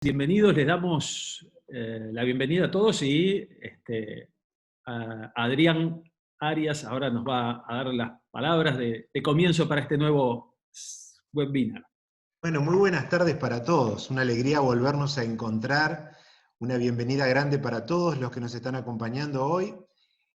Bienvenidos, les damos la bienvenida a todos y a Adrián Arias ahora nos va a dar las palabras de comienzo para este nuevo webinar. Bueno, muy buenas tardes para todos. Una alegría volvernos a encontrar. Una bienvenida grande para todos los que nos están acompañando hoy.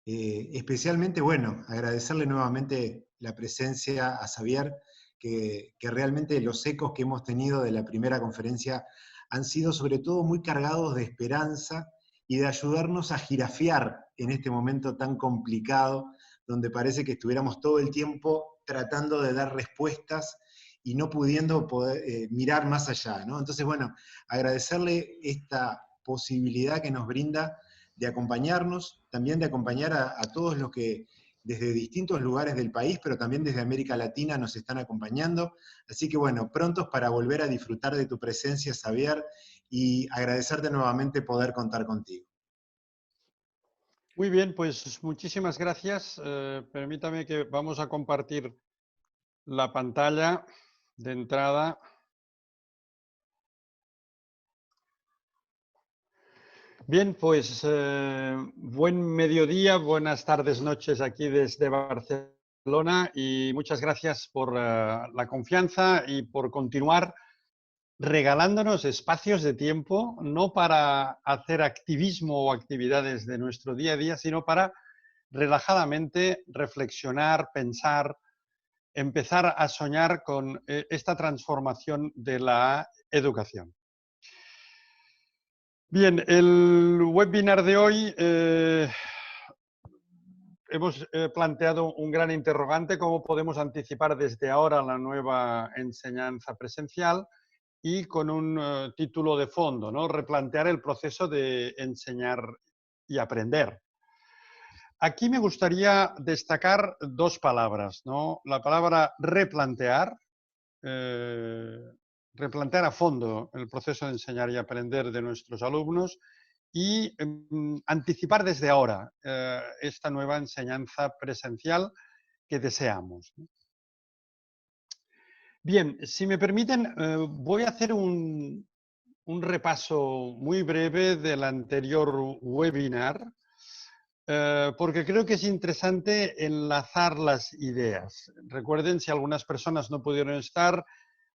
Especialmente, bueno, agradecerle nuevamente la presencia a Xavier, que realmente los ecos que hemos tenido de la primera conferencia han sido sobre todo muy cargados de esperanza y de ayudarnos a jirafiar en este momento tan complicado, donde parece que estuviéramos todo el tiempo tratando de dar respuestas y no pudiendo poder, mirar más allá, ¿no? Entonces, bueno, agradecerle esta posibilidad que nos brinda de acompañarnos, también de acompañar a todos los que desde distintos lugares del país, pero también desde América Latina nos están acompañando. Así que bueno, prontos para volver a disfrutar de tu presencia, Xavier, y agradecerte nuevamente poder contar contigo. Muy bien, pues muchísimas gracias. Permítame que vamos a compartir la pantalla de entrada. Bien, pues buen mediodía, buenas tardes, noches aquí desde Barcelona y muchas gracias por la confianza y por continuar regalándonos espacios de tiempo, no para hacer activismo o actividades de nuestro día a día, sino para relajadamente reflexionar, pensar, empezar a soñar con esta transformación de la educación. Bien, el webinar de hoy hemos planteado un gran interrogante: cómo podemos anticipar desde ahora la nueva enseñanza presencial, y con un título de fondo, ¿no? Replantear el proceso de enseñar y aprender. Aquí me gustaría destacar dos palabras, ¿no? La palabra replantear, replantear a fondo el proceso de enseñar y aprender de nuestros alumnos, y anticipar desde ahora esta nueva enseñanza presencial que deseamos. Bien, si me permiten, voy a hacer un repaso muy breve del anterior webinar, porque creo que es interesante enlazar las ideas. Recuerden, si algunas personas no pudieron estar,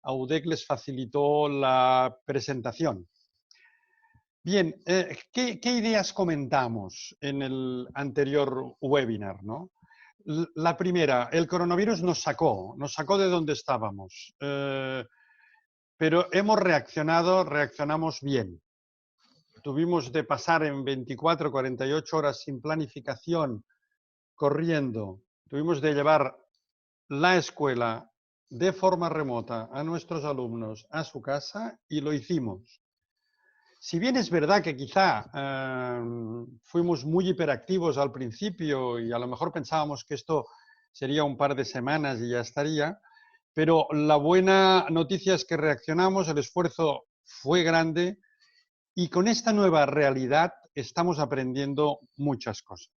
AUDEC les facilitó la presentación. Bien, ¿qué ideas comentamos en el anterior webinar, ¿no? La primera, el coronavirus nos sacó de donde estábamos, pero hemos reaccionamos bien. Tuvimos de pasar en 24, 48 horas sin planificación, corriendo. Tuvimos de llevar la escuela de forma remota a nuestros alumnos a su casa y lo hicimos. Si bien es verdad que quizá fuimos muy hiperactivos al principio y a lo mejor pensábamos que esto sería un par de semanas y ya estaría, pero la buena noticia es que reaccionamos, el esfuerzo fue grande y con esta nueva realidad estamos aprendiendo muchas cosas.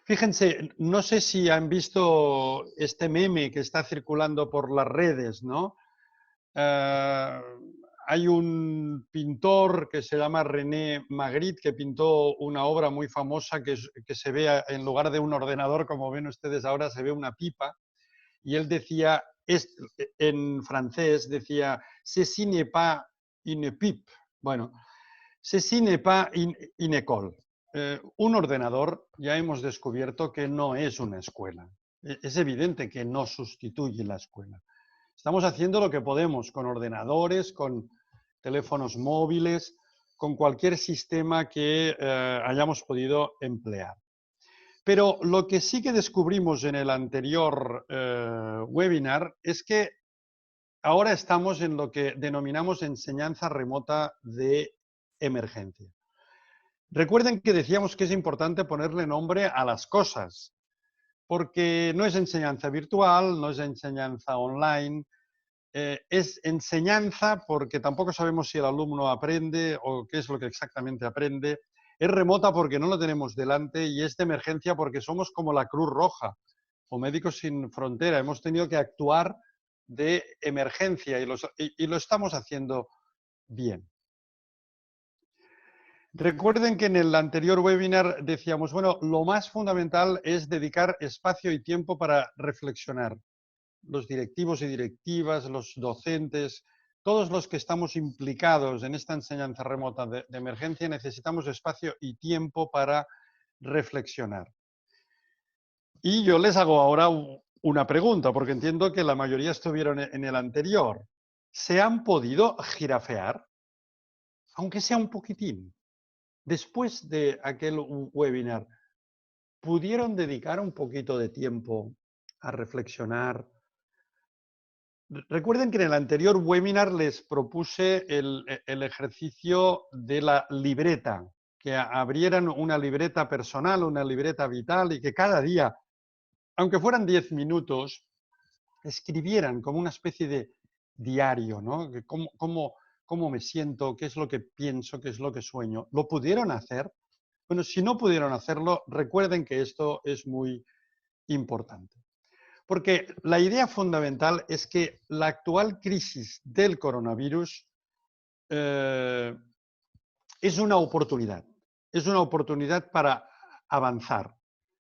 Fíjense, no sé si han visto este meme que está circulando por las redes, ¿no? Hay un pintor que se llama René Magritte, que pintó una obra muy famosa que se ve, en lugar de un ordenador, como ven ustedes ahora, se ve una pipa. Y él decía, en francés, decía, ceci n'est pas une pipe. Bueno, ceci n'est pas une école. Un ordenador, ya hemos descubierto que no es una escuela. Es evidente que no sustituye la escuela. Estamos haciendo lo que podemos con ordenadores, con teléfonos móviles, con cualquier sistema que hayamos podido emplear. Pero lo que sí que descubrimos en el anterior webinar es que ahora estamos en lo que denominamos enseñanza remota de emergencia. Recuerden que decíamos que es importante ponerle nombre a las cosas, porque no es enseñanza virtual, no es enseñanza online, es enseñanza porque tampoco sabemos si el alumno aprende o qué es lo que exactamente aprende. Es remota porque no lo tenemos delante y es de emergencia porque somos como la Cruz Roja. o Médicos Sin Frontera, hemos tenido que actuar de emergencia y lo estamos haciendo bien. Recuerden que en el anterior webinar decíamos, bueno, lo más fundamental es dedicar espacio y tiempo para reflexionar. Los directivos y directivas, los docentes, todos los que estamos implicados en esta enseñanza remota de emergencia necesitamos espacio y tiempo para reflexionar. Y yo les hago ahora una pregunta, porque entiendo que la mayoría estuvieron en el anterior. ¿Se han podido jirafear? Aunque sea un poquitín. Después de aquel webinar, ¿pudieron dedicar un poquito de tiempo a reflexionar? Recuerden que en el anterior webinar les propuse el ejercicio de la libreta, que abrieran una libreta personal, una libreta vital y que cada día, aunque fueran 10 minutos, escribieran como una especie de diario, ¿no? ¿Cómo me siento? ¿Qué es lo que pienso? ¿Qué es lo que sueño? ¿Lo pudieron hacer? Bueno, si no pudieron hacerlo, recuerden que esto es muy importante. Porque la idea fundamental es que la actual crisis del coronavirus es una oportunidad. Es una oportunidad para avanzar.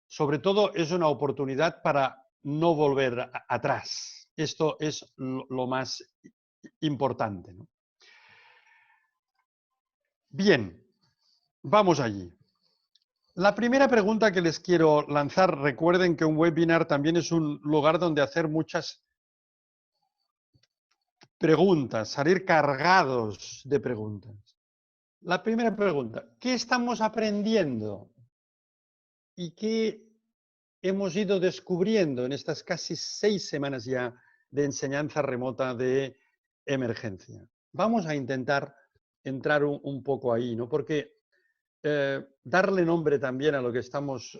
Sobre todo es una oportunidad para no volver atrás. Esto es lo más importante, ¿no? Bien, vamos allí. La primera pregunta que les quiero lanzar, recuerden que un webinar también es un lugar donde hacer muchas preguntas, salir cargados de preguntas. La primera pregunta, ¿qué estamos aprendiendo? ¿Y qué hemos ido descubriendo en estas casi 6 semanas ya de enseñanza remota de emergencia? Vamos a intentar entrar un poco ahí, ¿no? Porque darle nombre también a lo que estamos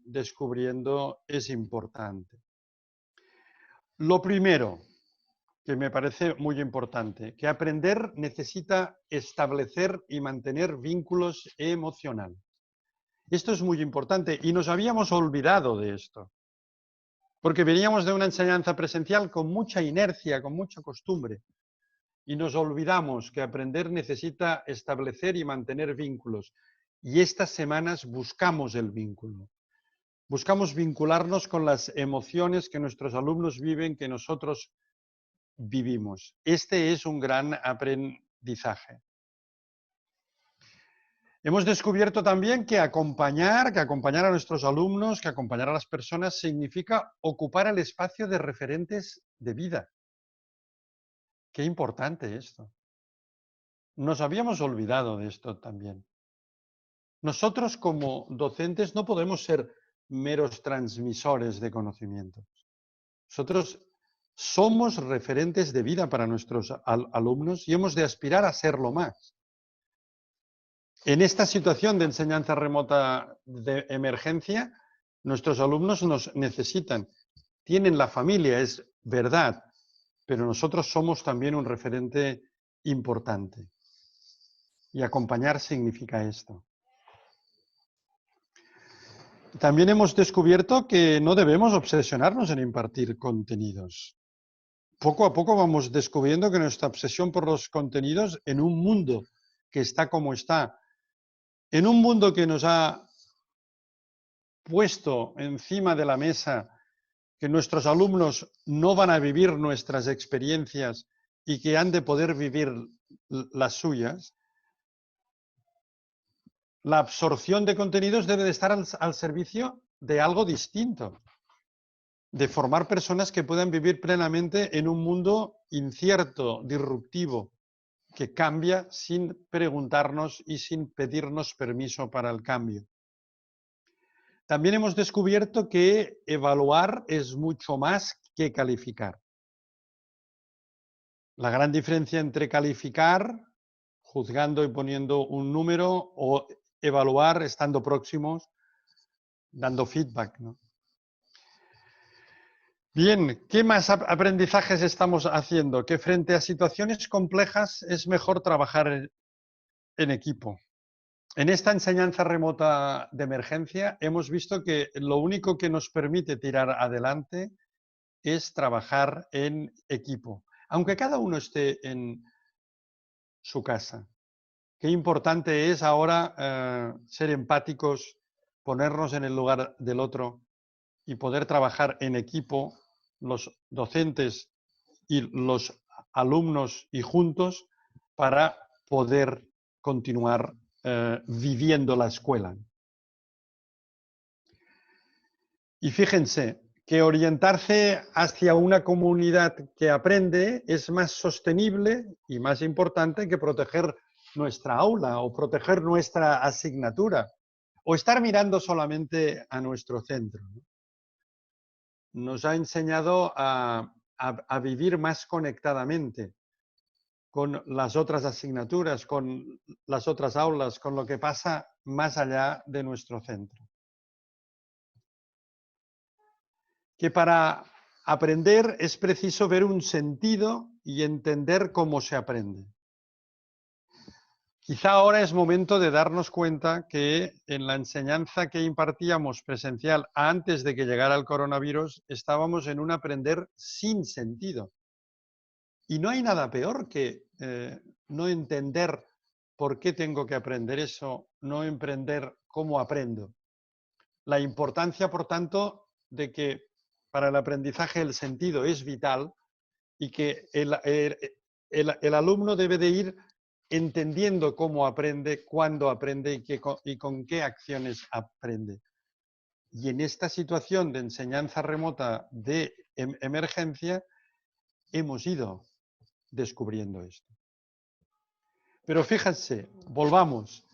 descubriendo es importante. Lo primero, que me parece muy importante, que aprender necesita establecer y mantener vínculos emocionales. Esto es muy importante y nos habíamos olvidado de esto, porque veníamos de una enseñanza presencial con mucha inercia, con mucha costumbre, y nos olvidamos que aprender necesita establecer y mantener vínculos. Y estas semanas buscamos el vínculo. Buscamos vincularnos con las emociones que nuestros alumnos viven, que nosotros vivimos. Este es un gran aprendizaje. Hemos descubierto también que acompañar a nuestros alumnos, que acompañar a las personas significa ocupar el espacio de referentes de vida. Qué importante esto. Nos habíamos olvidado de esto también. Nosotros como docentes no podemos ser meros transmisores de conocimientos. Nosotros somos referentes de vida para nuestros alumnos y hemos de aspirar a serlo más. En esta situación de enseñanza remota de emergencia, nuestros alumnos nos necesitan. Tienen la familia, es verdad, pero nosotros somos también un referente importante. Y acompañar significa esto. También hemos descubierto que no debemos obsesionarnos en impartir contenidos. Poco a poco vamos descubriendo que nuestra obsesión por los contenidos en un mundo que está como está, en un mundo que nos ha puesto encima de la mesa que nuestros alumnos no van a vivir nuestras experiencias y que han de poder vivir las suyas, la absorción de contenidos debe de estar al servicio de algo distinto, de formar personas que puedan vivir plenamente en un mundo incierto, disruptivo, que cambia sin preguntarnos y sin pedirnos permiso para el cambio. También hemos descubierto que evaluar es mucho más que calificar. La gran diferencia entre calificar, juzgando y poniendo un número, o evaluar estando próximos, dando feedback, ¿no? Bien, ¿qué más aprendizajes estamos haciendo? Que frente a situaciones complejas es mejor trabajar en equipo. En esta enseñanza remota de emergencia hemos visto que lo único que nos permite tirar adelante es trabajar en equipo, aunque cada uno esté en su casa. Qué importante es ahora ser empáticos, ponernos en el lugar del otro y poder trabajar en equipo, los docentes y los alumnos y juntos, para poder continuar viviendo la escuela. Y fíjense que orientarse hacia una comunidad que aprende es más sostenible y más importante que proteger nuestra aula o proteger nuestra asignatura o estar mirando solamente a nuestro centro. Nos ha enseñado a vivir más conectadamente con las otras asignaturas, con las otras aulas, con lo que pasa más allá de nuestro centro. Que para aprender es preciso ver un sentido y entender cómo se aprende. Quizá ahora es momento de darnos cuenta que en la enseñanza que impartíamos presencial antes de que llegara el coronavirus, estábamos en un aprender sin sentido. Y no hay nada peor que no entender por qué tengo que aprender eso, no emprender cómo aprendo. La importancia, por tanto, de que para el aprendizaje el sentido es vital y que el alumno debe de ir entendiendo cómo aprende, cuándo aprende y con qué acciones aprende. Y en esta situación de enseñanza remota de emergencia hemos ido descubriendo esto. Pero fíjense, volvamos.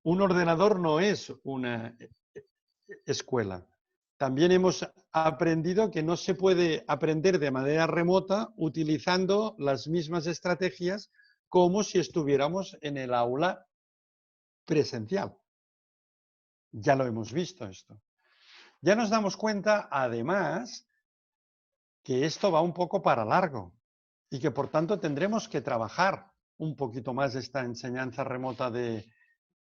Un ordenador no es una escuela. También hemos aprendido que no se puede aprender de manera remota utilizando las mismas estrategias como si estuviéramos en el aula presencial. Ya lo hemos visto esto. Ya nos damos cuenta, además, que esto va un poco para largo y que por tanto tendremos que trabajar un poquito más esta enseñanza remota de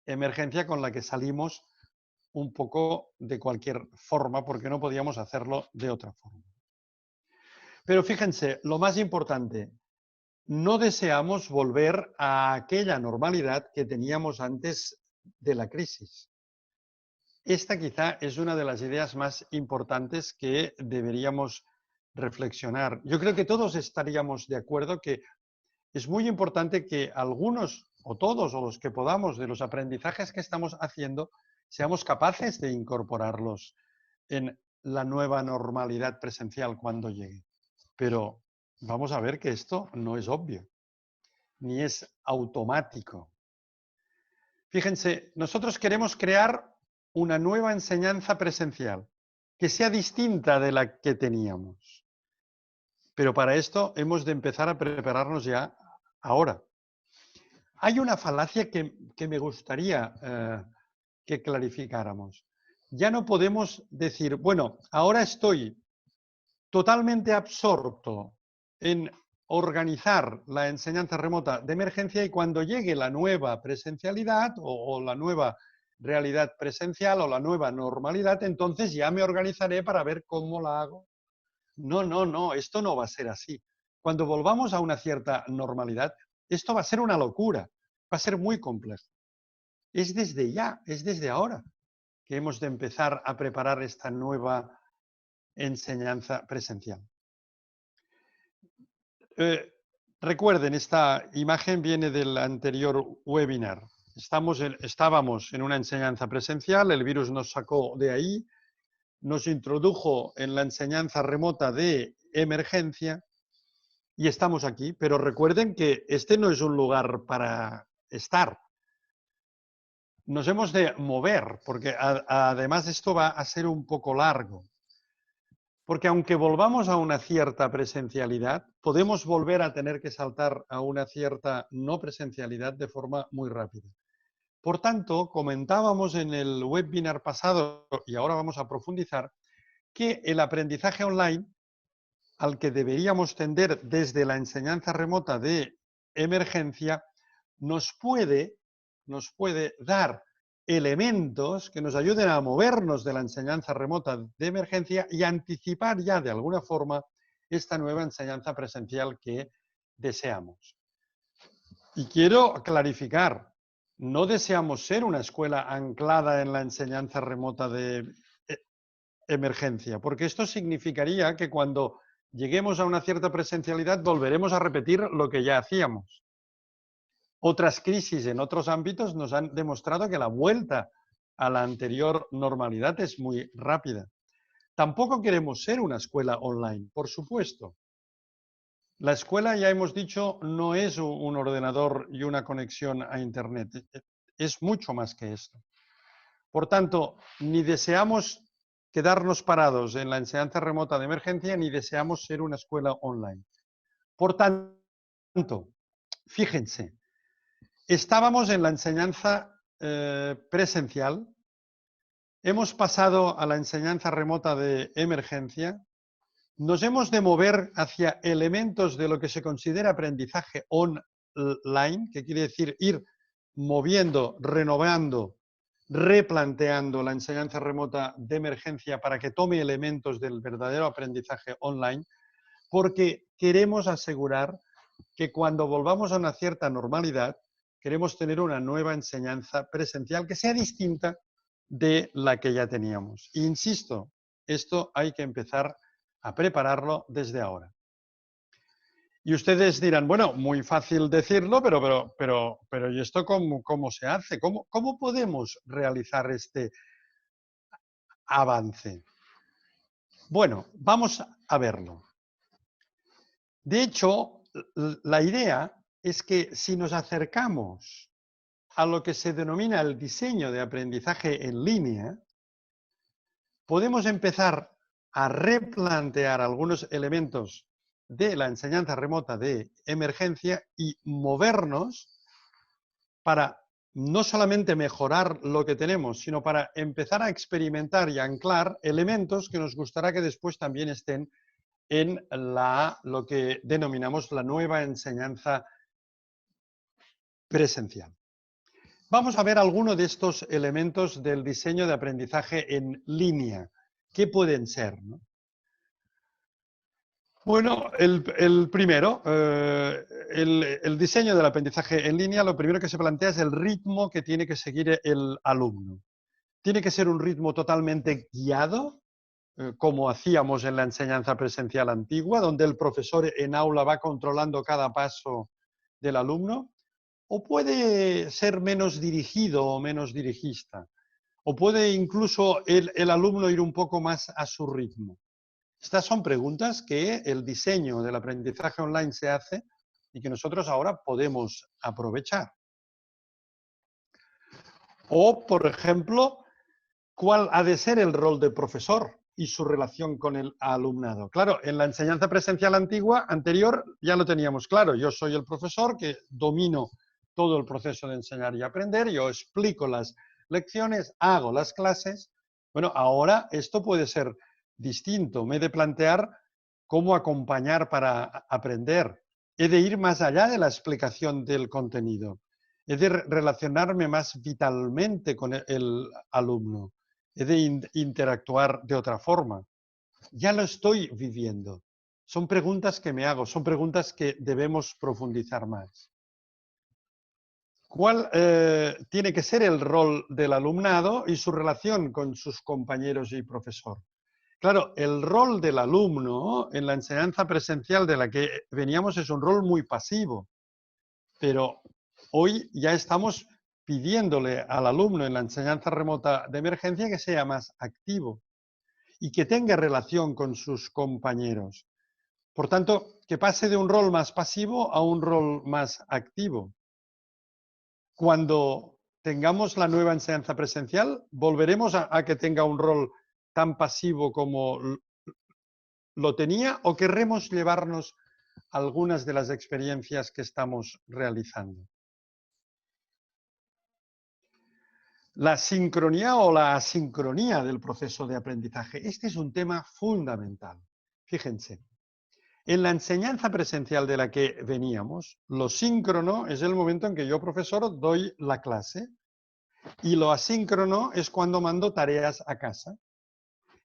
emergencia con la que salimos un poco de cualquier forma porque no podíamos hacerlo de otra forma. Pero fíjense, lo más importante, no deseamos volver a aquella normalidad que teníamos antes de la crisis. Esta quizá es una de las ideas más importantes que deberíamos reflexionar. Yo creo que todos estaríamos de acuerdo que es muy importante que algunos o todos o los que podamos de los aprendizajes que estamos haciendo seamos capaces de incorporarlos en la nueva normalidad presencial cuando llegue. Pero vamos a ver que esto no es obvio, ni es automático. Fíjense, nosotros queremos crear una nueva enseñanza presencial que sea distinta de la que teníamos. Pero para esto hemos de empezar a prepararnos ya ahora. Hay una falacia que me gustaría que clarificáramos. Ya no podemos decir, bueno, ahora estoy totalmente absorto en organizar la enseñanza remota de emergencia y cuando llegue la nueva presencialidad o la nueva realidad presencial o la nueva normalidad, entonces ya me organizaré para ver cómo la hago. No, esto no va a ser así. Cuando volvamos a una cierta normalidad, esto va a ser una locura, va a ser muy complejo. Es desde ya, es desde ahora que hemos de empezar a preparar esta nueva enseñanza presencial. Recuerden, esta imagen viene del anterior webinar. Estábamos en una enseñanza presencial, el virus nos sacó de ahí, nos introdujo en la enseñanza remota de emergencia y estamos aquí. Pero recuerden que este no es un lugar para estar. Nos hemos de mover, porque además esto va a ser un poco largo. Porque aunque volvamos a una cierta presencialidad, podemos volver a tener que saltar a una cierta no presencialidad de forma muy rápida. Por tanto, comentábamos en el webinar pasado, y ahora vamos a profundizar, que el aprendizaje online, al que deberíamos tender desde la enseñanza remota de emergencia, nos puede nos puede dar elementos que nos ayuden a movernos de la enseñanza remota de emergencia y anticipar ya de alguna forma esta nueva enseñanza presencial que deseamos. Y quiero clarificar, no deseamos ser una escuela anclada en la enseñanza remota de emergencia, porque esto significaría que cuando lleguemos a una cierta presencialidad volveremos a repetir lo que ya hacíamos. Otras crisis en otros ámbitos nos han demostrado que la vuelta a la anterior normalidad es muy rápida. Tampoco queremos ser una escuela online, por supuesto. La escuela, ya hemos dicho, no es un ordenador y una conexión a Internet. Es mucho más que esto. Por tanto, ni deseamos quedarnos parados en la enseñanza remota de emergencia, ni deseamos ser una escuela online. Por tanto, fíjense, estábamos en la enseñanza presencial, hemos pasado a la enseñanza remota de emergencia, nos hemos de mover hacia elementos de lo que se considera aprendizaje online, que quiere decir ir moviendo, renovando, replanteando la enseñanza remota de emergencia para que tome elementos del verdadero aprendizaje online, porque queremos asegurar que cuando volvamos a una cierta normalidad, queremos tener una nueva enseñanza presencial que sea distinta de la que ya teníamos. E insisto, esto hay que empezar a prepararlo desde ahora. Y ustedes dirán, bueno, muy fácil decirlo, pero ¿y esto cómo se hace? ¿Cómo podemos realizar este avance? Bueno, vamos a verlo. De hecho, la idea es que si nos acercamos a lo que se denomina el diseño de aprendizaje en línea, podemos empezar a replantear algunos elementos de la enseñanza remota de emergencia y movernos para no solamente mejorar lo que tenemos, sino para empezar a experimentar y anclar elementos que nos gustará que después también estén en lo que denominamos la nueva enseñanza presencial. Vamos a ver algunos de estos elementos del diseño de aprendizaje en línea. ¿Qué pueden ser, ¿no? Bueno, el primero, el diseño del aprendizaje en línea, lo primero que se plantea es el ritmo que tiene que seguir el alumno. Tiene que ser un ritmo totalmente guiado, como hacíamos en la enseñanza presencial antigua, donde el profesor en aula va controlando cada paso del alumno, o puede ser menos dirigido o menos dirigista, o puede incluso el alumno ir un poco más a su ritmo. Estas son preguntas que el diseño del aprendizaje online se hace y que nosotros ahora podemos aprovechar. O, por ejemplo, ¿cuál ha de ser el rol del profesor y su relación con el alumnado? Claro, en la enseñanza presencial anterior ya lo teníamos claro. Yo soy el profesor que domino todo el proceso de enseñar y aprender, yo explico las lecciones, hago las clases. Bueno, ahora esto puede ser distinto. Me he de plantear cómo acompañar para aprender. He de ir más allá de la explicación del contenido. He de relacionarme más vitalmente con el alumno. He de interactuar de otra forma. Ya lo estoy viviendo. Son preguntas que me hago, son preguntas que debemos profundizar más. ¿Cuál tiene que ser el rol del alumnado y su relación con sus compañeros y profesor? Claro, el rol del alumno en la enseñanza presencial de la que veníamos es un rol muy pasivo, pero hoy ya estamos pidiéndole al alumno en la enseñanza remota de emergencia que sea más activo y que tenga relación con sus compañeros. Por tanto, que pase de un rol más pasivo a un rol más activo. Cuando tengamos la nueva enseñanza presencial, ¿volveremos a que tenga un rol tan pasivo como lo tenía o querremos llevarnos algunas de las experiencias que estamos realizando? La sincronía o la asincronía del proceso de aprendizaje. Este es un tema fundamental. Fíjense, En la enseñanza presencial de la que veníamos, lo síncrono es el momento en que yo, profesor, doy la clase y lo asíncrono es cuando mando tareas a casa.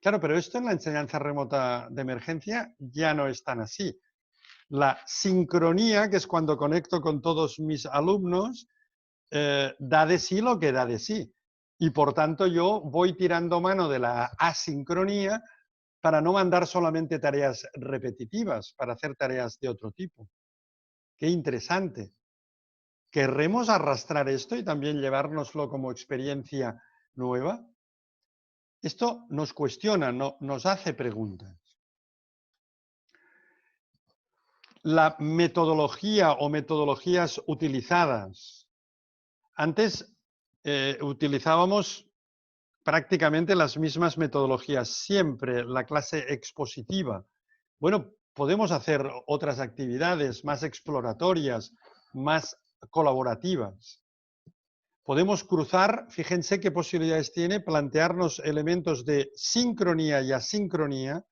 Claro, pero esto en la enseñanza remota de emergencia ya no es tan así. La sincronía, que es cuando conecto con todos mis alumnos, da de sí lo que da de sí. Y por tanto yo voy tirando mano de la asincronía para no mandar solamente tareas repetitivas, para hacer tareas de otro tipo. Qué interesante. ¿Querremos arrastrar esto y también llevárnoslo como experiencia nueva? Esto nos cuestiona, nos hace preguntas. La metodología o metodologías utilizadas. Antes utilizábamos prácticamente las mismas metodologías, siempre la clase expositiva. Bueno, podemos hacer otras actividades más exploratorias, más colaborativas. Podemos cruzar, fíjense qué posibilidades tiene, plantearnos elementos de sincronía y asincronía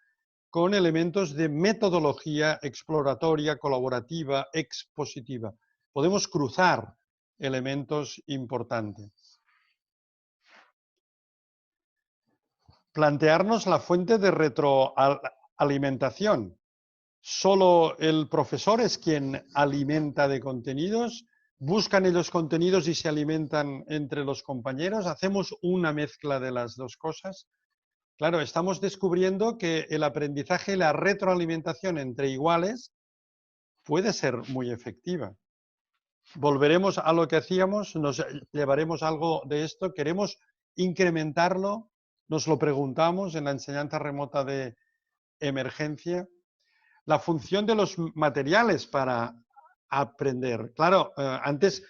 con elementos de metodología exploratoria, colaborativa, expositiva. Podemos cruzar elementos importantes. Plantearnos la fuente de retroalimentación. Solo el profesor es quien alimenta de contenidos, buscan ellos contenidos y se alimentan entre los compañeros, hacemos una mezcla de las dos cosas. Claro, estamos descubriendo que el aprendizaje y la retroalimentación entre iguales puede ser muy efectiva. Volveremos a lo que hacíamos, nos llevaremos algo de esto, queremos incrementarlo, nos lo preguntamos en la enseñanza remota de emergencia. La función de los materiales para aprender. Claro, antes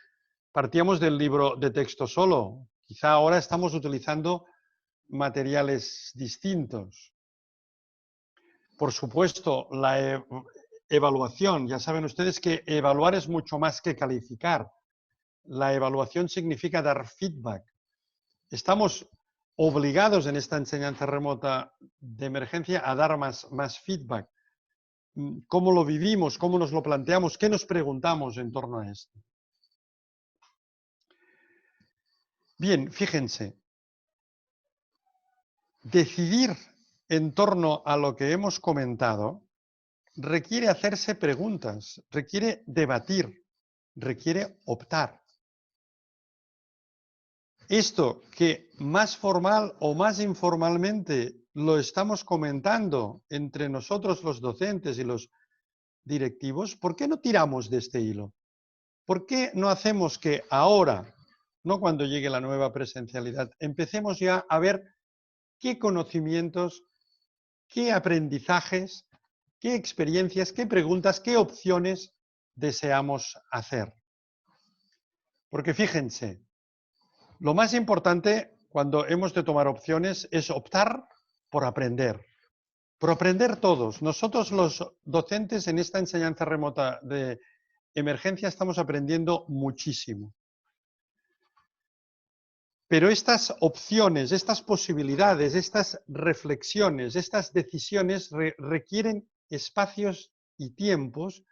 partíamos del libro de texto solo, quizá ahora estamos utilizando materiales distintos. Por supuesto, la evaluación. Ya saben ustedes que evaluar es mucho más que calificar. La evaluación significa dar feedback. Estamos obligados en esta enseñanza remota de emergencia a dar más feedback. ¿Cómo lo vivimos? ¿Cómo nos lo planteamos? ¿Qué nos preguntamos en torno a esto? Bien, fíjense. Decidir en torno a lo que hemos comentado requiere hacerse preguntas, requiere debatir, requiere optar. Esto que más formal o más informalmente lo estamos comentando entre nosotros los docentes y los directivos, ¿por qué no tiramos de este hilo? ¿Por qué no hacemos que ahora, no cuando llegue la nueva presencialidad, empecemos ya a ver qué conocimientos, qué aprendizajes, qué experiencias, qué preguntas, qué opciones deseamos hacer? Porque fíjense, lo más importante cuando hemos de tomar opciones es optar por aprender todos. Nosotros los docentes en esta enseñanza remota de emergencia estamos aprendiendo muchísimo. Pero estas opciones, estas posibilidades, estas reflexiones, estas decisiones requieren espacios y tiempos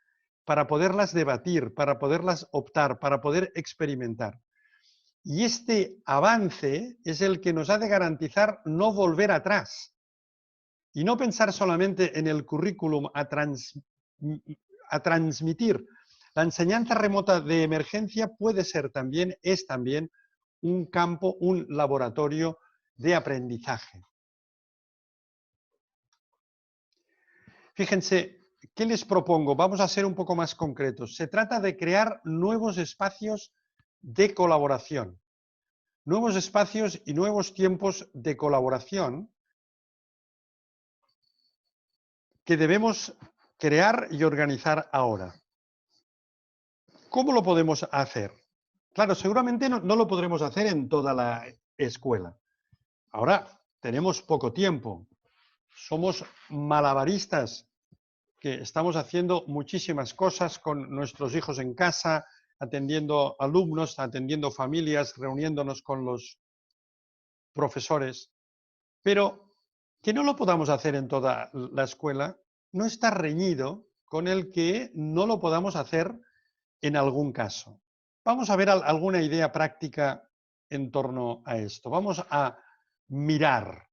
para poderlas debatir, para poderlas optar, para poder experimentar. Y este avance es el que nos ha de garantizar no volver atrás y no pensar solamente en el currículum a transmitir. La enseñanza remota de emergencia puede ser también, es también, un campo, un laboratorio de aprendizaje. Fíjense, ¿qué les propongo? Vamos a ser un poco más concretos. Se trata de crear nuevos espacios de colaboración, nuevos espacios y nuevos tiempos de colaboración que debemos crear y organizar ahora. ¿Cómo lo podemos hacer? Claro, seguramente no lo podremos hacer en toda la escuela. Ahora tenemos poco tiempo. Somos malabaristas que estamos haciendo muchísimas cosas con nuestros hijos en casa, atendiendo alumnos, atendiendo familias, reuniéndonos con los profesores. Pero que no lo podamos hacer en toda la escuela no está reñido con el que no lo podamos hacer en algún caso. Vamos a ver alguna idea práctica en torno a esto. Vamos a mirar.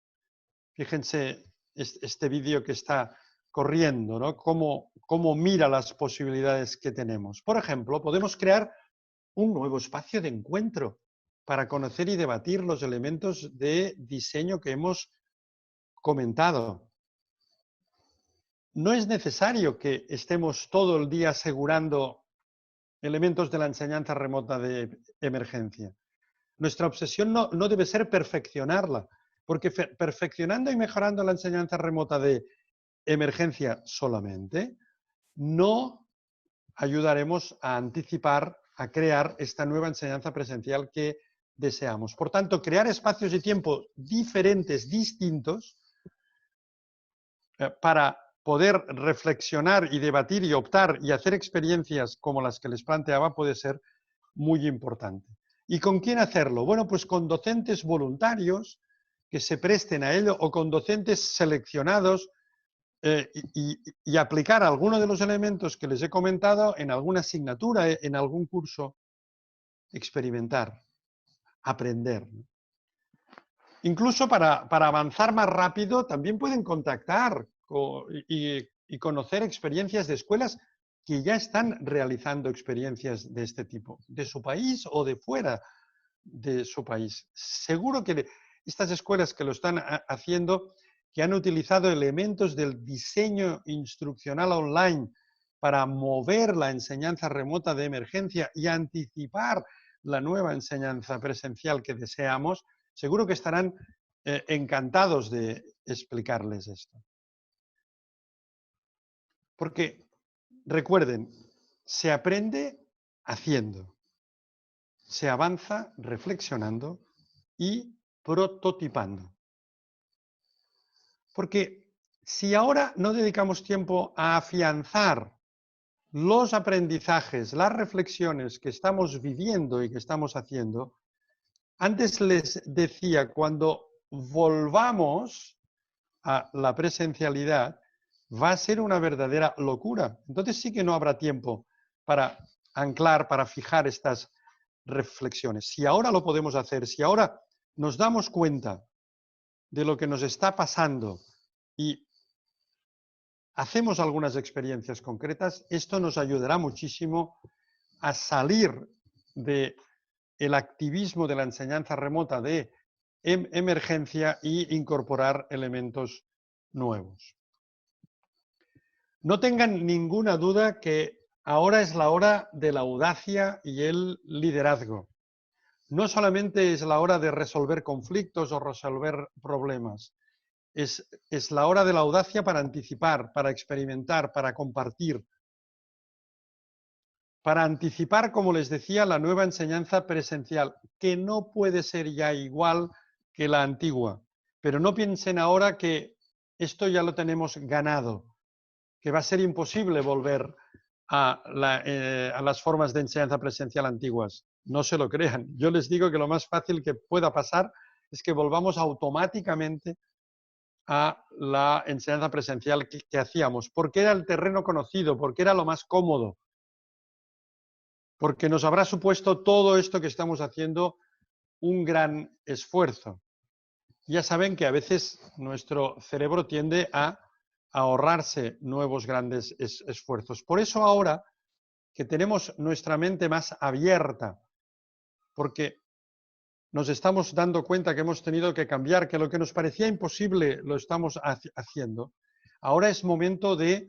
Fíjense este vídeo que está corriendo, ¿no? Cómo mira las posibilidades que tenemos. Por ejemplo, podemos crear un nuevo espacio de encuentro para conocer y debatir los elementos de diseño que hemos comentado. No es necesario que estemos todo el día asegurando elementos de la enseñanza remota de emergencia. Nuestra obsesión no debe ser perfeccionarla, porque perfeccionando y mejorando la enseñanza remota de emergencia solamente, no ayudaremos a anticipar, a crear esta nueva enseñanza presencial que deseamos. Por tanto, crear espacios y tiempo diferentes, distintos, para poder reflexionar y debatir y optar y hacer experiencias como las que les planteaba puede ser muy importante. ¿Y con quién hacerlo? Bueno, pues con docentes voluntarios que se presten a ello o con docentes seleccionados y aplicar algunos de los elementos que les he comentado en alguna asignatura, en algún curso, experimentar, aprender. Incluso para avanzar más rápido también pueden contactar y conocer experiencias de escuelas que ya están realizando experiencias de este tipo, de su país o de fuera de su país. Seguro que estas escuelas que lo están haciendo, que han utilizado elementos del diseño instruccional online para mover la enseñanza remota de emergencia y anticipar la nueva enseñanza presencial que deseamos, seguro que estarán encantados de explicarles esto. Porque, recuerden, se aprende haciendo, se avanza reflexionando y prototipando. Porque si ahora no dedicamos tiempo a afianzar los aprendizajes, las reflexiones que estamos viviendo y que estamos haciendo, antes les decía, cuando volvamos a la presencialidad, va a ser una verdadera locura. Entonces sí que no habrá tiempo para anclar, para fijar estas reflexiones. Si ahora lo podemos hacer, si ahora nos damos cuenta de lo que nos está pasando y hacemos algunas experiencias concretas, esto nos ayudará muchísimo a salir del activismo de la enseñanza remota de emergencia e incorporar elementos nuevos. No tengan ninguna duda que ahora es la hora de la audacia y el liderazgo. No solamente es la hora de resolver conflictos o resolver problemas, es la hora de la audacia para anticipar, para experimentar, para compartir, para anticipar, como les decía, la nueva enseñanza presencial, que no puede ser ya igual que la antigua. Pero no piensen ahora que esto ya lo tenemos ganado, que va a ser imposible volver a las formas de enseñanza presencial antiguas. No se lo crean. Yo les digo que lo más fácil que pueda pasar es que volvamos automáticamente a la enseñanza presencial que hacíamos, porque era el terreno conocido, porque era lo más cómodo, porque nos habrá supuesto todo esto que estamos haciendo un gran esfuerzo. Ya saben que a veces nuestro cerebro tiende a ahorrarse nuevos grandes esfuerzos. Por eso ahora que tenemos nuestra mente más abierta, porque nos estamos dando cuenta que hemos tenido que cambiar, que lo que nos parecía imposible lo estamos haciendo, ahora es momento de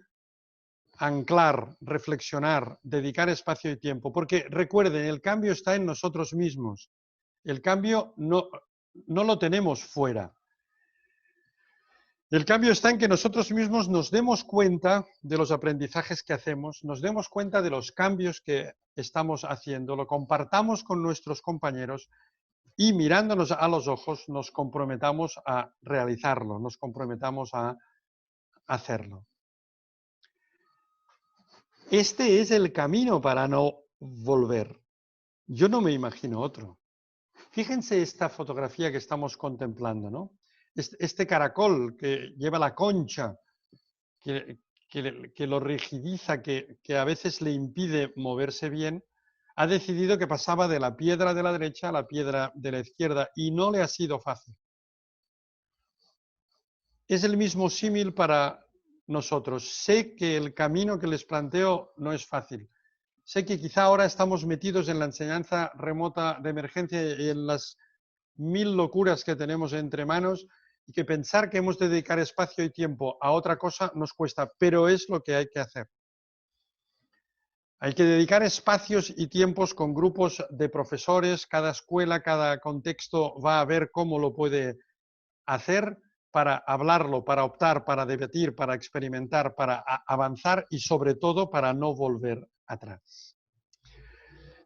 anclar, reflexionar, dedicar espacio y tiempo, porque recuerden, el cambio está en nosotros mismos. El cambio no lo tenemos fuera. El cambio está en que nosotros mismos nos demos cuenta de los aprendizajes que hacemos, nos demos cuenta de los cambios que estamos haciendo, lo compartamos con nuestros compañeros y mirándonos a los ojos nos comprometamos a realizarlo, nos comprometamos a hacerlo. Este es el camino para no volver. Yo no me imagino otro. Fíjense esta fotografía que estamos contemplando, ¿no? Este caracol que lleva la concha, que que lo rigidiza, que a veces le impide moverse bien, ha decidido que pasaba de la piedra de la derecha a la piedra de la izquierda y no le ha sido fácil. Es el mismo símil para nosotros. Sé que el camino que les planteo no es fácil. Sé que quizá ahora estamos metidos en la enseñanza remota de emergencia y en las 1000 locuras que tenemos entre manos y que pensar que hemos de dedicar espacio y tiempo a otra cosa nos cuesta, pero es lo que hay que hacer. Hay que dedicar espacios y tiempos con grupos de profesores, cada escuela, cada contexto va a ver cómo lo puede hacer para hablarlo, para optar, para debatir, para experimentar, para avanzar y sobre todo para no volver atrás.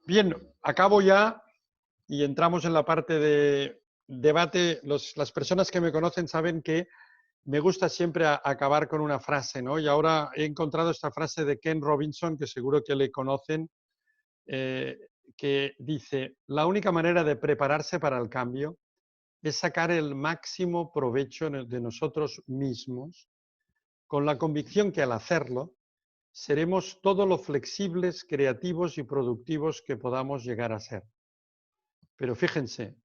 Bien, acabo ya y entramos en la parte de debate. Las personas que me conocen saben que me gusta siempre acabar con una frase, ¿no? Y ahora he encontrado esta frase de Ken Robinson, que seguro que le conocen, que dice: la única manera de prepararse para el cambio es sacar el máximo provecho de nosotros mismos, con la convicción que al hacerlo seremos todo lo flexibles, creativos y productivos que podamos llegar a ser. Pero fíjense,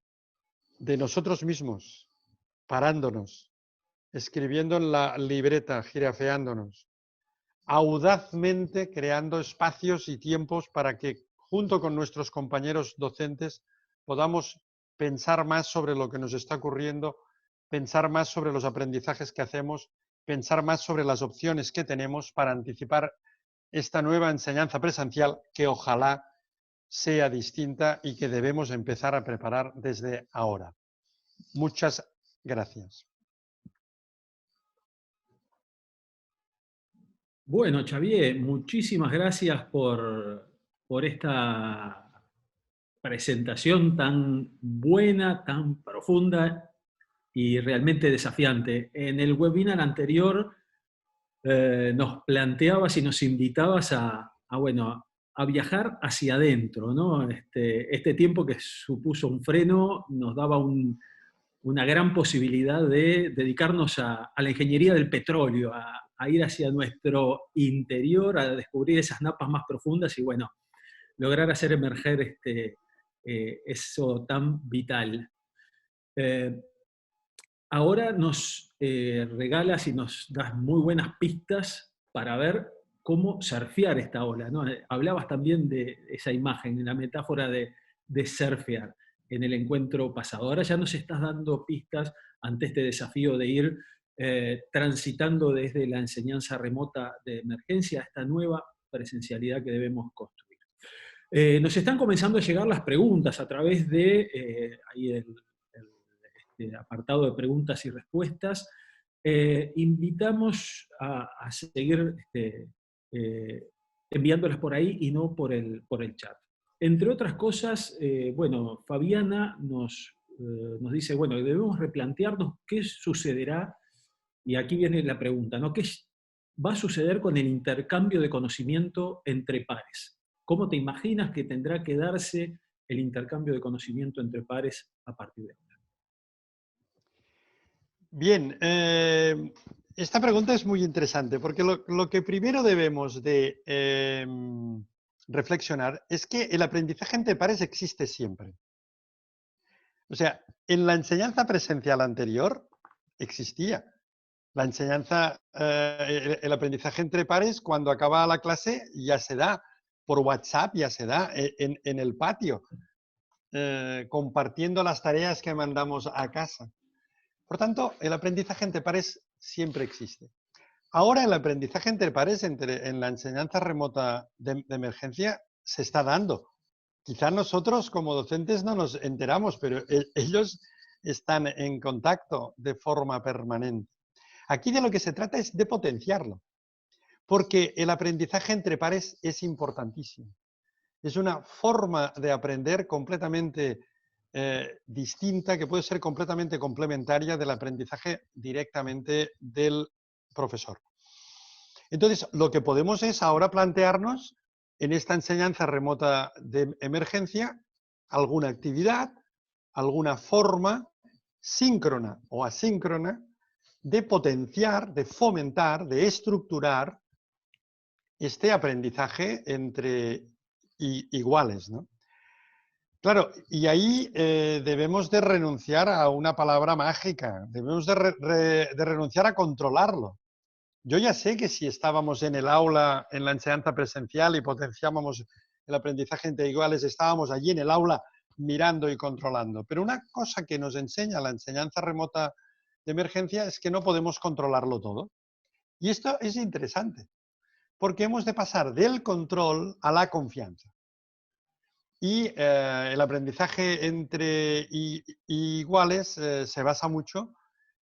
de nosotros mismos, parándonos, escribiendo en la libreta, jirafeándonos, audazmente creando espacios y tiempos para que, junto con nuestros compañeros docentes, podamos pensar más sobre lo que nos está ocurriendo, pensar más sobre los aprendizajes que hacemos, pensar más sobre las opciones que tenemos para anticipar esta nueva enseñanza presencial que ojalá sea distinta y que debemos empezar a preparar desde ahora. Muchas gracias. Bueno, Xavier, muchísimas gracias por esta presentación tan buena, tan profunda y realmente desafiante. En el webinar anterior nos planteabas y nos invitabas bueno, a viajar hacia adentro, ¿no? Este tiempo que supuso un freno nos daba una gran posibilidad de dedicarnos a la ingeniería del petróleo, a ir hacia nuestro interior, a descubrir esas napas más profundas y, bueno, lograr hacer emerger eso tan vital. Ahora nos regalas y nos das muy buenas pistas para ver cómo surfear esta ola, ¿no? Hablabas también de esa imagen, de la metáfora de surfear en el encuentro pasado. Ahora ya nos estás dando pistas ante este desafío de ir transitando desde la enseñanza remota de emergencia a esta nueva presencialidad que debemos construir. Nos están comenzando a llegar las preguntas a través de ahí el apartado de preguntas y respuestas. Invitamos a seguir enviándolas por ahí y no por el chat. Entre otras cosas, bueno, Fabiana nos dice, bueno, debemos replantearnos qué sucederá, y aquí viene la pregunta, ¿no? ¿Qué va a suceder con el intercambio de conocimiento entre pares? ¿Cómo te imaginas que tendrá que darse el intercambio de conocimiento entre pares a partir de ahora? Bien, esta pregunta es muy interesante porque lo que primero debemos de reflexionar es que el aprendizaje entre pares existe siempre. O sea, en la enseñanza presencial anterior existía. La enseñanza, el aprendizaje entre pares, cuando acaba la clase, ya se da por WhatsApp, ya se da en el patio, compartiendo las tareas que mandamos a casa. Por tanto, el aprendizaje entre pares siempre existe. Ahora el aprendizaje entre pares en la enseñanza remota de emergencia se está dando. Quizás nosotros como docentes no nos enteramos, pero ellos están en contacto de forma permanente. Aquí de lo que se trata es de potenciarlo, porque el aprendizaje entre pares es importantísimo. Es una forma de aprender completamente distinta, que puede ser completamente complementaria del aprendizaje directamente del profesor. Entonces, lo que podemos es ahora plantearnos en esta enseñanza remota de emergencia alguna actividad, alguna forma síncrona o asíncrona de potenciar, de fomentar, de estructurar este aprendizaje entre iguales, ¿no? Claro, y ahí debemos de renunciar a una palabra mágica, debemos de renunciar a controlarlo. Yo ya sé que si estábamos en el aula, en la enseñanza presencial y potenciábamos el aprendizaje entre iguales, estábamos allí en el aula mirando y controlando. Pero una cosa que nos enseña la enseñanza remota de emergencia es que no podemos controlarlo todo. Y esto es interesante, porque hemos de pasar del control a la confianza. Y el aprendizaje entre iguales se basa mucho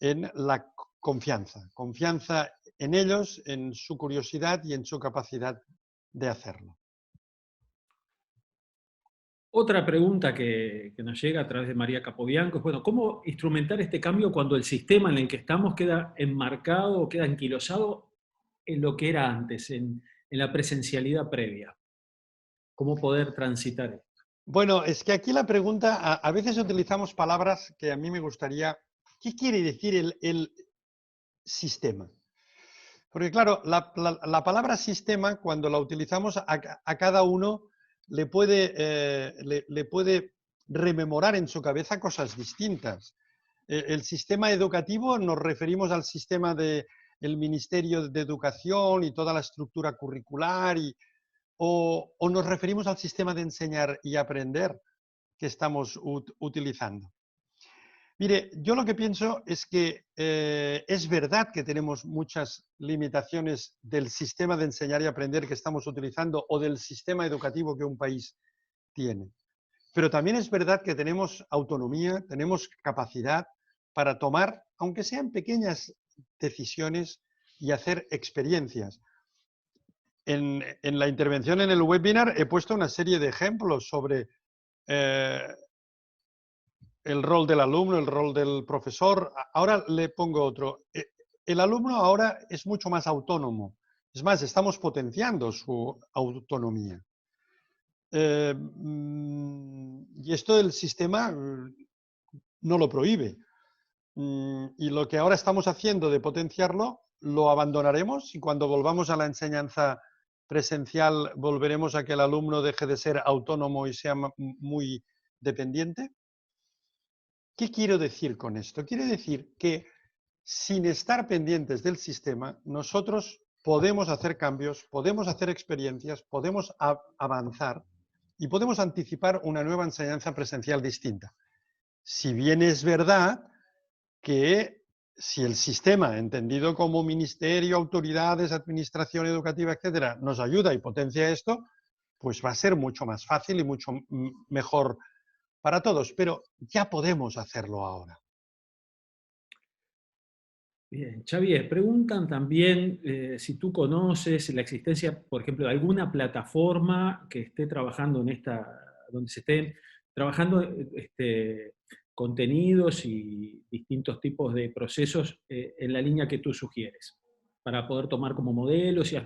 en la confianza. Confianza en ellos, en su curiosidad y en su capacidad de hacerlo. Otra pregunta que nos llega a través de María Capobianco es, bueno, ¿cómo instrumentar este cambio cuando el sistema en el que estamos queda enmarcado o queda anquilosado en lo que era antes, en la presencialidad previa? ¿Cómo poder transitar esto? Bueno, es que aquí la pregunta, a veces utilizamos palabras que a mí me gustaría, ¿qué quiere decir el sistema? Porque claro, la palabra sistema, cuando la utilizamos a cada uno, le puede rememorar en su cabeza cosas distintas. El sistema educativo nos referimos al sistema del Ministerio de Educación y toda la estructura curricular, o nos referimos al sistema de enseñar y aprender que estamos utilizando. Mire, yo lo que pienso es que es verdad que tenemos muchas limitaciones del sistema de enseñar y aprender que estamos utilizando o del sistema educativo que un país tiene. Pero también es verdad que tenemos autonomía, tenemos capacidad para tomar, aunque sean pequeñas decisiones y hacer experiencias. En la intervención en el webinar he puesto una serie de ejemplos sobre el rol del alumno, el rol del profesor. Ahora le pongo otro. El alumno ahora es mucho más autónomo. Es más, estamos potenciando su autonomía. Y esto el sistema no lo prohíbe. Y lo que ahora estamos haciendo de potenciarlo, lo abandonaremos y cuando volvamos a la enseñanza presencial, volveremos a que el alumno deje de ser autónomo y sea muy dependiente. ¿Qué quiero decir con esto? Quiero decir que sin estar pendientes del sistema, nosotros podemos hacer cambios, podemos hacer experiencias, podemos avanzar y podemos anticipar una nueva enseñanza presencial distinta. Si bien es verdad que si el sistema, entendido como ministerio, autoridades, administración educativa, etcétera, nos ayuda y potencia esto, pues va a ser mucho más fácil y mucho mejor para todos, pero ya podemos hacerlo ahora. Bien, Xavier, preguntan también si tú conoces la existencia, por ejemplo, de alguna plataforma que esté trabajando en donde se estén trabajando contenidos y distintos tipos de procesos en la línea que tú sugieres, para poder tomar como modelo. Si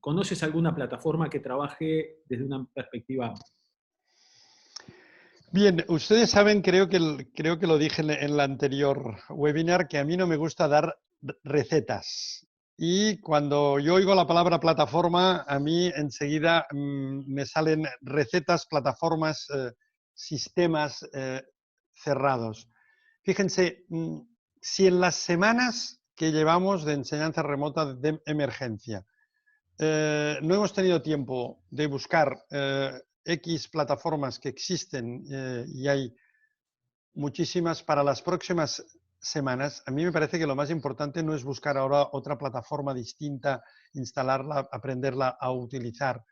¿conoces alguna plataforma que trabaje desde una perspectiva amplia? Bien, ustedes saben, creo que lo dije en el anterior webinar, que a mí no me gusta dar recetas. Y cuando yo oigo la palabra plataforma, a mí enseguida me salen recetas, plataformas, sistemas cerrados. Fíjense, si en las semanas que llevamos de enseñanza remota de emergencia no hemos tenido tiempo de buscar X plataformas que existen y hay muchísimas para las próximas semanas, a mí me parece que lo más importante no es buscar ahora otra plataforma distinta, instalarla, aprenderla a utilizar.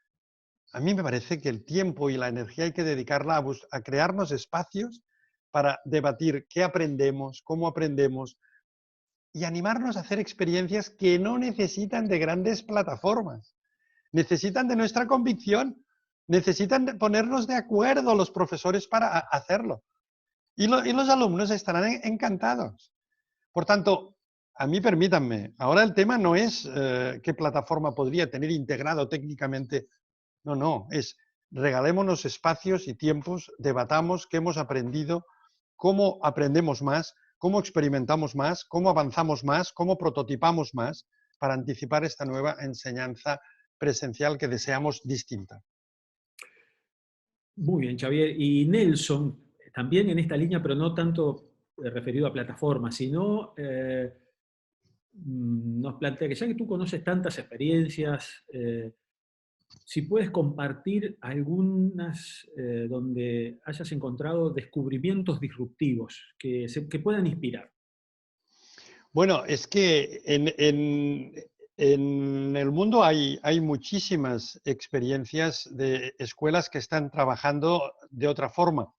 A mí me parece que el tiempo y la energía hay que dedicarla a crearnos espacios para debatir qué aprendemos, cómo aprendemos y animarnos a hacer experiencias que no necesitan de grandes plataformas. Necesitan de nuestra convicción, necesitan de ponernos de acuerdo los profesores para hacerlo. Y los alumnos estarán encantados. Por tanto, a mí permítanme, ahora el tema no es qué plataforma podría tener integrado técnicamente. No, es regalémonos espacios y tiempos, debatamos qué hemos aprendido, cómo aprendemos más, cómo experimentamos más, cómo avanzamos más, cómo prototipamos más para anticipar esta nueva enseñanza presencial que deseamos distinta. Muy bien, Xavier. Y Nelson, también en esta línea, pero no tanto referido a plataformas, sino nos plantea que ya que tú conoces tantas experiencias, si puedes compartir algunas donde hayas encontrado descubrimientos disruptivos que puedan inspirar. Bueno, es que en el mundo hay muchísimas experiencias de escuelas que están trabajando de otra forma,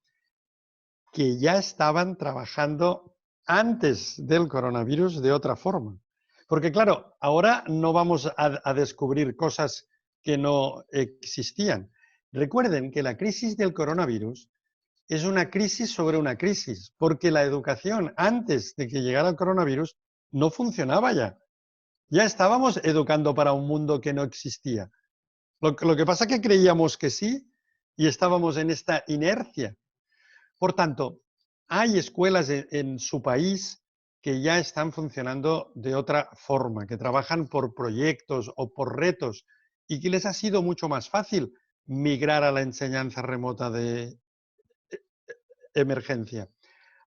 que ya estaban trabajando antes del coronavirus de otra forma. Porque claro, ahora no vamos a descubrir cosas que no existían. Recuerden que la crisis del coronavirus es una crisis sobre una crisis, porque la educación antes de que llegara el coronavirus no funcionaba ya. Ya estábamos educando para un mundo que no existía. Lo que pasa es que creíamos que sí y estábamos en esta inercia. Por tanto, hay escuelas en su país que ya están funcionando de otra forma, que trabajan por proyectos o por retos y que les ha sido mucho más fácil migrar a la enseñanza remota de emergencia.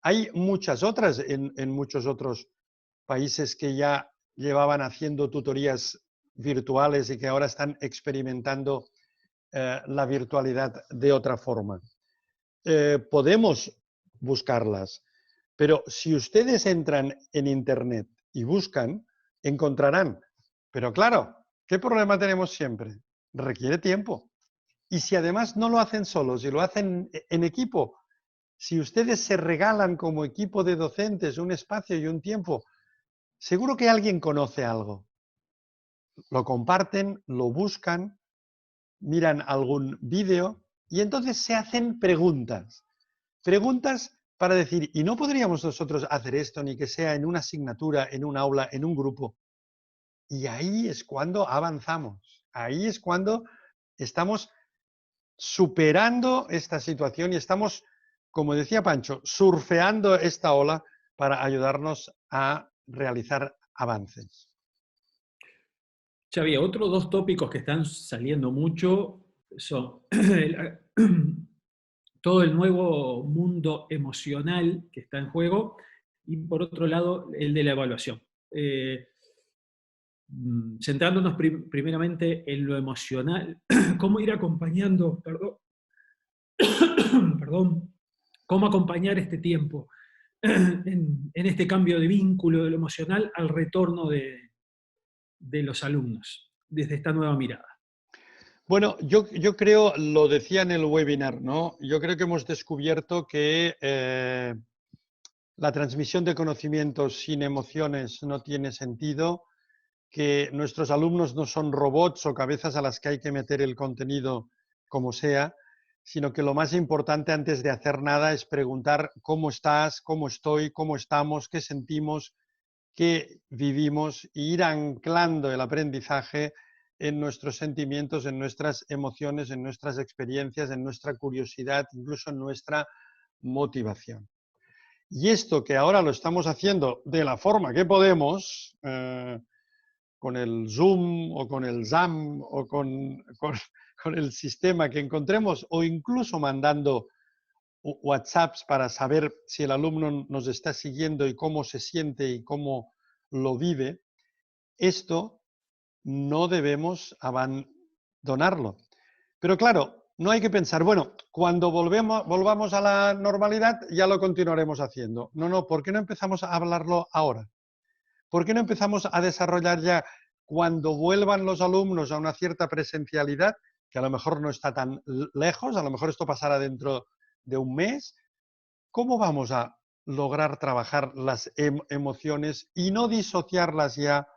Hay muchas otras en muchos otros países que ya llevaban haciendo tutorías virtuales y que ahora están experimentando la virtualidad de otra forma. Podemos buscarlas, pero si ustedes entran en Internet y buscan, encontrarán. Pero claro, ¿qué problema tenemos siempre? Requiere tiempo. Y si además no lo hacen solos y lo hacen en equipo, si ustedes se regalan como equipo de docentes un espacio y un tiempo, seguro que alguien conoce algo. Lo comparten, lo buscan, miran algún vídeo y entonces se hacen preguntas. Preguntas para decir, ¿y no podríamos nosotros hacer esto ni que sea en una asignatura, en un aula, en un grupo? Y ahí es cuando avanzamos. Ahí es cuando estamos superando esta situación y estamos, como decía Pancho, surfeando esta ola para ayudarnos a realizar avances. Xavi, otros dos tópicos que están saliendo mucho son todo el nuevo mundo emocional que está en juego y por otro lado el de la evaluación. Centrándonos primeramente en lo emocional, cómo ir acompañando, perdón, cómo acompañar este tiempo en este cambio de vínculo de lo emocional al retorno de los alumnos, desde esta nueva mirada. Bueno, yo creo, lo decía en el webinar, ¿no? Yo creo que hemos descubierto que la transmisión de conocimientos sin emociones no tiene sentido, que nuestros alumnos no son robots o cabezas a las que hay que meter el contenido como sea, sino que lo más importante antes de hacer nada es preguntar cómo estás, cómo estoy, cómo estamos, qué sentimos, qué vivimos e ir anclando el aprendizaje en nuestros sentimientos, en nuestras emociones, en nuestras experiencias, en nuestra curiosidad, incluso en nuestra motivación. Y esto que ahora lo estamos haciendo de la forma que podemos, con el Zoom o con el Zam o con el sistema que encontremos o incluso mandando WhatsApps para saber si el alumno nos está siguiendo y cómo se siente y cómo lo vive, esto no debemos abandonarlo. Pero claro, no hay que pensar, bueno, cuando volvamos a la normalidad ya lo continuaremos haciendo. No, ¿por qué no empezamos a hablarlo ahora? ¿Por qué no empezamos a desarrollar ya cuando vuelvan los alumnos a una cierta presencialidad, que a lo mejor no está tan lejos, a lo mejor esto pasará dentro de un mes? ¿Cómo vamos a lograr trabajar las emociones y no disociarlas ya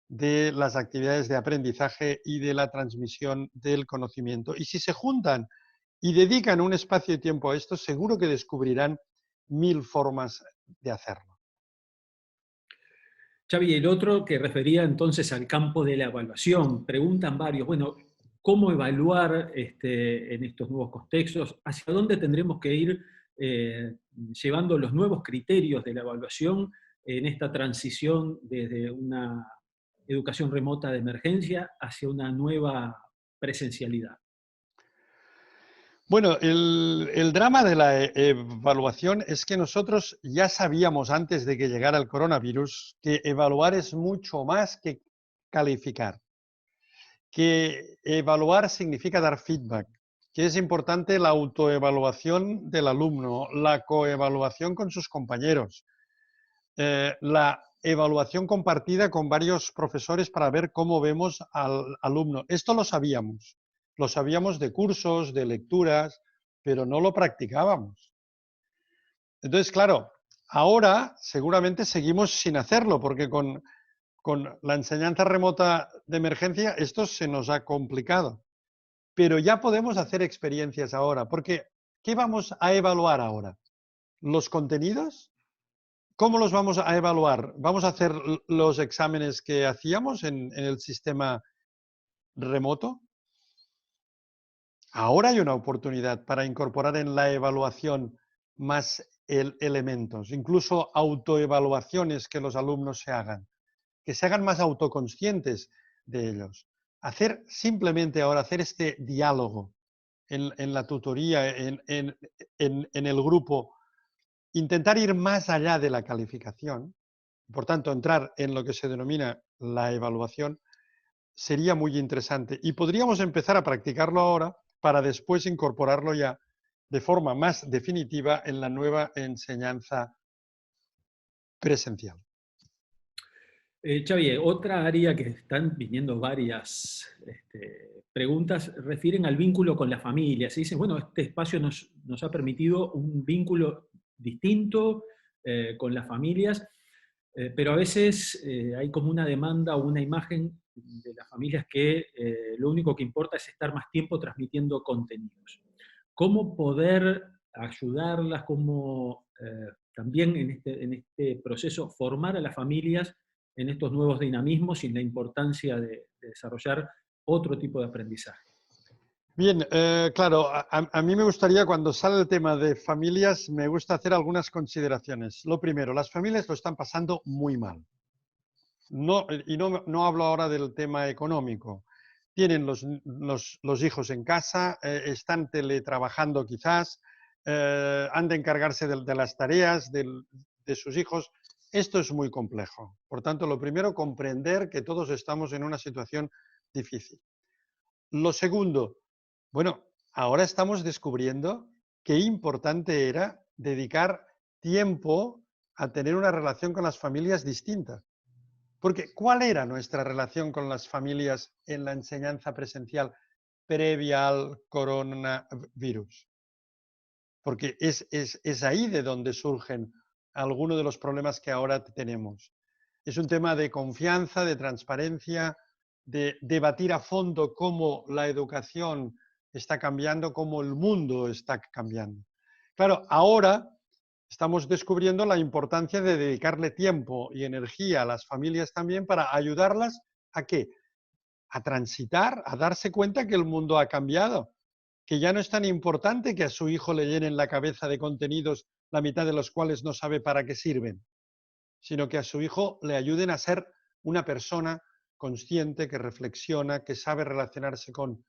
de las actividades de aprendizaje y de la transmisión del conocimiento? Y si se juntan y dedican un espacio y tiempo a esto, seguro que descubrirán 1000 formas de hacerlo. Xavi, el otro que refería entonces al campo de la evaluación. Preguntan varios, bueno, ¿cómo evaluar en estos nuevos contextos? ¿Hacia dónde tendremos que ir llevando los nuevos criterios de la evaluación en esta transición desde una educación remota de emergencia hacia una nueva presencialidad? Bueno, el drama de la evaluación es que nosotros ya sabíamos antes de que llegara el coronavirus que evaluar es mucho más que calificar, que evaluar significa dar feedback, que es importante la autoevaluación del alumno, la coevaluación con sus compañeros, la evaluación compartida con varios profesores para ver cómo vemos al alumno. Esto lo sabíamos de cursos, de lecturas, pero no lo practicábamos. Entonces, claro, ahora seguramente seguimos sin hacerlo, porque con la enseñanza remota de emergencia esto se nos ha complicado. Pero ya podemos hacer experiencias ahora, porque ¿qué vamos a evaluar ahora? ¿Los contenidos? ¿Cómo los vamos a evaluar? ¿Vamos a hacer los exámenes que hacíamos en el sistema remoto? Ahora hay una oportunidad para incorporar en la evaluación más elementos, incluso autoevaluaciones que los alumnos que se hagan más autoconscientes de ellos. Simplemente ahora hacer este diálogo en la tutoría, en el grupo, intentar ir más allá de la calificación, por tanto, entrar en lo que se denomina la evaluación, sería muy interesante. Y podríamos empezar a practicarlo ahora para después incorporarlo ya de forma más definitiva en la nueva enseñanza presencial. Xavier, otra área que están viniendo varias preguntas refieren al vínculo con la familia. Se dice, bueno, este espacio nos ha permitido un vínculo distinto con las familias, pero a veces hay como una demanda o una imagen de las familias que lo único que importa es estar más tiempo transmitiendo contenidos. ¿Cómo poder ayudarlas, cómo también en este proceso formar a las familias en estos nuevos dinamismos y la importancia de desarrollar otro tipo de aprendizaje? Bien, claro, a mí me gustaría, cuando sale el tema de familias, me gusta hacer algunas consideraciones. Lo primero, las familias lo están pasando muy mal. No hablo ahora del tema económico. Tienen los hijos en casa, están teletrabajando quizás, han de encargarse de las tareas de sus hijos. Esto es muy complejo. Por tanto, lo primero, comprender que todos estamos en una situación difícil. Lo segundo, bueno, ahora estamos descubriendo qué importante era dedicar tiempo a tener una relación con las familias distinta. Porque ¿cuál era nuestra relación con las familias en la enseñanza presencial previa al coronavirus? Porque es ahí de donde surgen algunos de los problemas que ahora tenemos. Es un tema de confianza, de transparencia, de debatir a fondo cómo la educación está cambiando, cómo el mundo está cambiando. Claro, ahora estamos descubriendo la importancia de dedicarle tiempo y energía a las familias también para ayudarlas ¿a qué? A transitar, a darse cuenta que el mundo ha cambiado, que ya no es tan importante que a su hijo le llenen la cabeza de contenidos, la mitad de los cuales no sabe para qué sirven, sino que a su hijo le ayuden a ser una persona consciente, que reflexiona, que sabe relacionarse con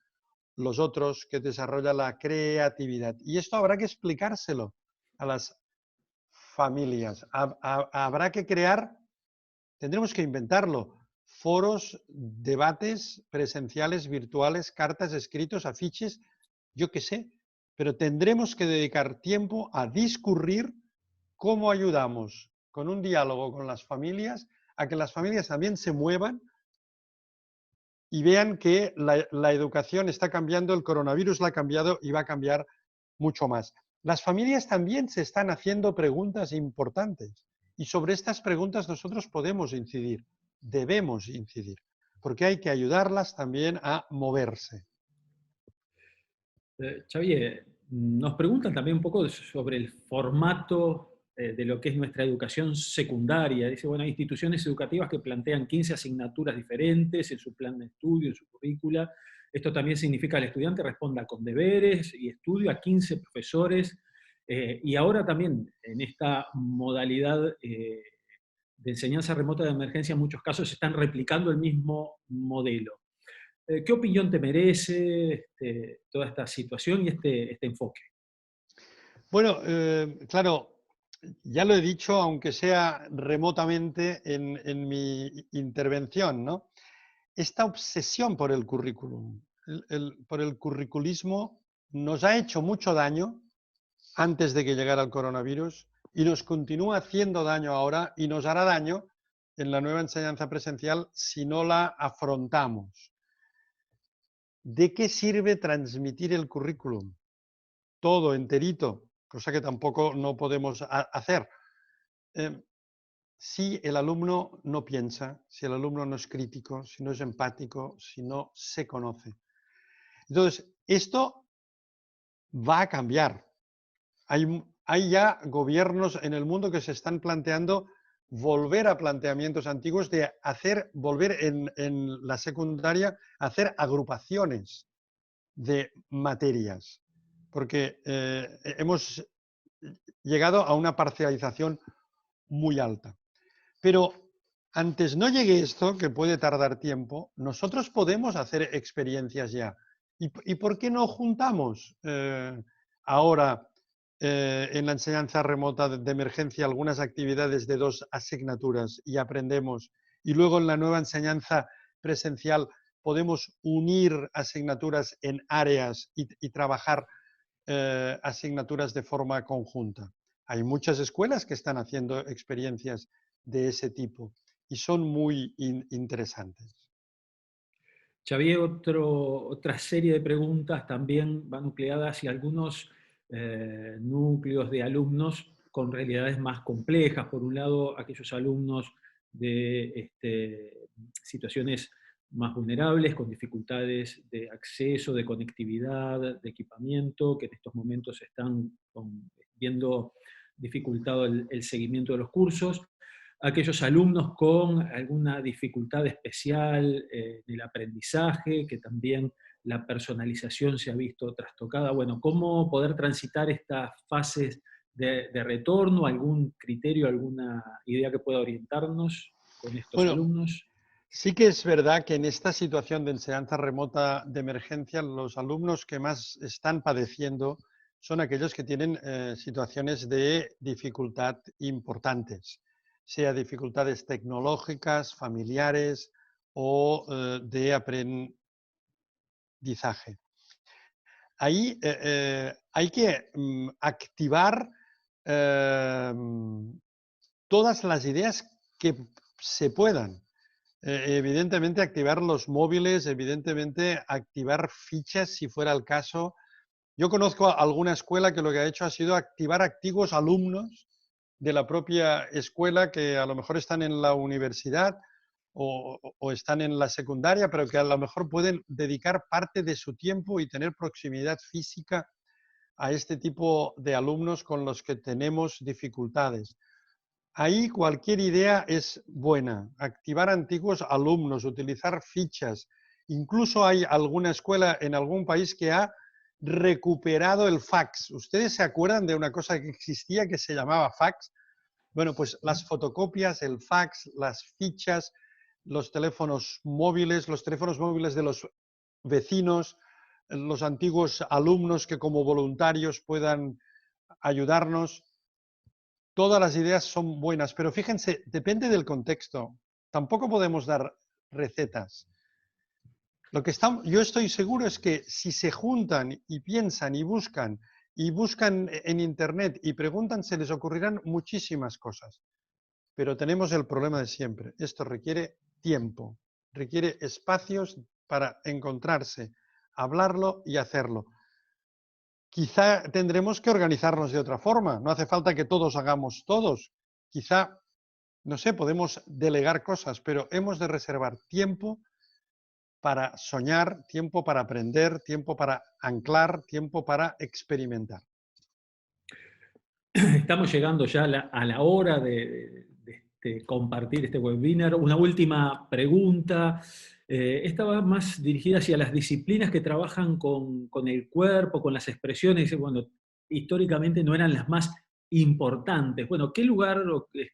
los otros, que desarrolla la creatividad. Y esto habrá que explicárselo a las familias. Habrá que tendremos que inventarlo, foros, debates presenciales, virtuales, cartas, escritos, afiches, yo qué sé, pero tendremos que dedicar tiempo a discurrir cómo ayudamos con un diálogo con las familias a que las familias también se muevan y vean que la educación está cambiando, el coronavirus la ha cambiado y va a cambiar mucho más. Las familias también se están haciendo preguntas importantes y sobre estas preguntas nosotros podemos incidir, debemos incidir, porque hay que ayudarlas también a moverse. Xavier, nos preguntan también un poco sobre el formato de lo que es nuestra educación secundaria. Dice, bueno, hay instituciones educativas que plantean 15 asignaturas diferentes en su plan de estudio, en su currícula. Esto también significa que el estudiante responda con deberes y estudio a 15 profesores. Y ahora también en esta modalidad de enseñanza remota de emergencia en muchos casos están replicando el mismo modelo. ¿Qué opinión te merece toda esta situación y este enfoque? Bueno, claro, ya lo he dicho, aunque sea remotamente en mi intervención, ¿no? Esta obsesión por el currículum, por el curriculismo, nos ha hecho mucho daño antes de que llegara el coronavirus y nos continúa haciendo daño ahora y nos hará daño en la nueva enseñanza presencial si no la afrontamos. ¿De qué sirve transmitir el currículum? Todo enterito, cosa que tampoco no podemos hacer. Si el alumno no piensa, si el alumno no es crítico, si no es empático, si no se conoce. Entonces, esto va a cambiar. Hay ya gobiernos en el mundo que se están planteando volver a planteamientos antiguos de volver en la secundaria a hacer agrupaciones de materias, porque hemos llegado a una parcialización muy alta. Pero antes no llegue esto, que puede tardar tiempo, nosotros podemos hacer experiencias ya. ¿Y por qué no juntamos ahora en la enseñanza remota de emergencia algunas actividades de 2 asignaturas y aprendemos? Y luego en la nueva enseñanza presencial podemos unir asignaturas en áreas y trabajar asignaturas de forma conjunta. Hay muchas escuelas que están haciendo experiencias de ese tipo y son muy interesantes. Xavier, otra serie de preguntas también va nucleada hacia algunos núcleos de alumnos con realidades más complejas. Por un lado, aquellos alumnos de situaciones más vulnerables, con dificultades de acceso, de conectividad, de equipamiento, que en estos momentos están viendo dificultado el seguimiento de los cursos. Aquellos alumnos con alguna dificultad especial en el aprendizaje, que también la personalización se ha visto trastocada. Bueno, ¿cómo poder transitar estas fases de retorno? ¿Algún criterio, alguna idea que pueda orientarnos con estos Bueno, alumnos? sí que es verdad que en esta situación de enseñanza remota de emergencia, los alumnos que más están padeciendo son aquellos que tienen situaciones de dificultad importantes, sea dificultades tecnológicas, familiares o de aprendizaje. Ahí hay que activar todas las ideas que se puedan. Evidentemente activar los móviles, evidentemente activar fichas si fuera el caso. Yo conozco alguna escuela que lo que ha hecho ha sido activar antiguos alumnos de la propia escuela que a lo mejor están en la universidad o están en la secundaria, pero que a lo mejor pueden dedicar parte de su tiempo y tener proximidad física a este tipo de alumnos con los que tenemos dificultades. Ahí cualquier idea es buena. Activar antiguos alumnos, utilizar fichas. Incluso hay alguna escuela en algún país que ha recuperado el fax. ¿Ustedes se acuerdan de una cosa que existía que se llamaba fax? Bueno, pues las fotocopias, el fax, las fichas, los teléfonos móviles de los vecinos, los antiguos alumnos que como voluntarios puedan ayudarnos. Todas las ideas son buenas, pero fíjense, depende del contexto. Tampoco podemos dar recetas. Yo estoy seguro es que si se juntan y piensan y buscan en Internet y preguntan, se les ocurrirán muchísimas cosas. Pero tenemos el problema de siempre. Esto requiere tiempo, requiere espacios para encontrarse, hablarlo y hacerlo. Quizá tendremos que organizarnos de otra forma. No hace falta que todos hagamos todos. Quizá, no sé, podemos delegar cosas, pero hemos de reservar tiempo para soñar, tiempo para aprender, tiempo para anclar, tiempo para experimentar. Estamos llegando ya a la hora de compartir este webinar. Una última pregunta. Esta va más dirigida hacia las disciplinas que trabajan con el cuerpo, con las expresiones. Bueno, históricamente no eran las más importantes. Bueno, ¿qué lugar,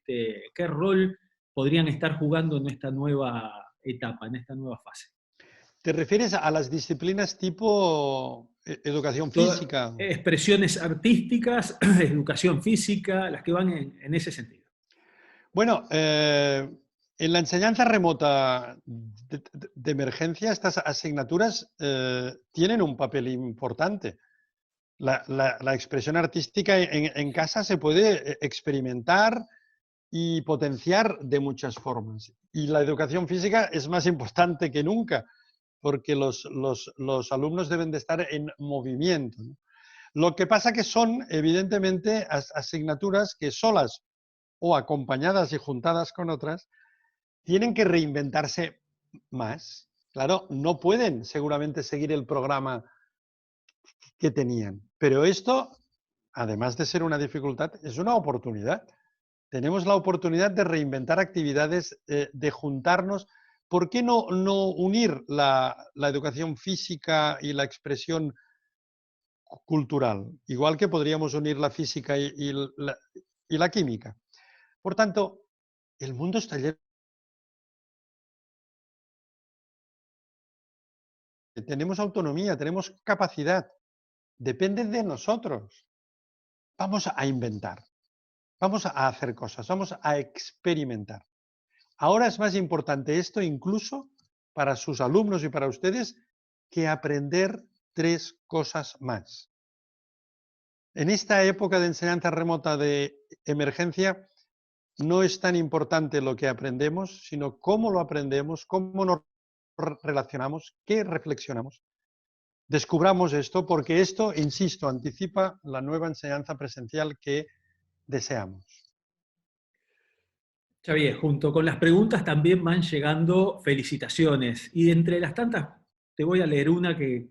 qué rol podrían estar jugando en esta nueva etapa, en esta nueva fase. ¿Te refieres a las disciplinas tipo educación física? Expresiones artísticas, educación física, las que van en ese sentido. Bueno, en la enseñanza remota de emergencia, estas asignaturas tienen un papel importante. La expresión artística en casa se puede experimentar y potenciar de muchas formas. Y la educación física es más importante que nunca, porque los alumnos deben de estar en movimiento, ¿no? Lo que pasa que son, evidentemente, asignaturas que solas o acompañadas y juntadas con otras, tienen que reinventarse más. Claro, no pueden seguramente seguir el programa que tenían, pero esto, además de ser una dificultad, es una oportunidad. Tenemos la oportunidad de reinventar actividades, de juntarnos. ¿Por qué no unir la educación física y la expresión cultural? Igual que podríamos unir la física y la química. Por tanto, el mundo está lleno. Tenemos autonomía, tenemos capacidad. Depende de nosotros. Vamos a inventar, vamos a hacer cosas, vamos a experimentar. Ahora es más importante esto incluso para sus alumnos y para ustedes que aprender 3 cosas más. En esta época de enseñanza remota de emergencia, no es tan importante lo que aprendemos, sino cómo lo aprendemos, cómo nos relacionamos, qué reflexionamos. Descubramos esto porque esto, insisto, anticipa la nueva enseñanza presencial que deseamos. Xavier, junto con las preguntas también van llegando felicitaciones. Y entre las tantas, te voy a leer una que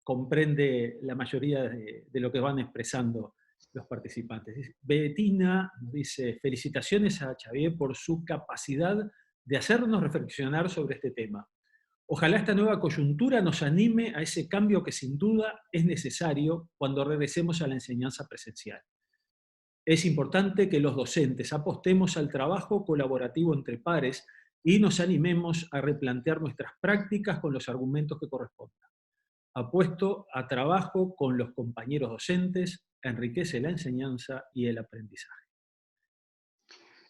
comprende la mayoría de lo que van expresando los participantes. Betina nos dice: felicitaciones a Xavier por su capacidad de hacernos reflexionar sobre este tema. Ojalá esta nueva coyuntura nos anime a ese cambio que sin duda es necesario cuando regresemos a la enseñanza presencial. Es importante que los docentes apostemos al trabajo colaborativo entre pares y nos animemos a replantear nuestras prácticas con los argumentos que correspondan. Apuesto a trabajo con los compañeros docentes, enriquece la enseñanza y el aprendizaje.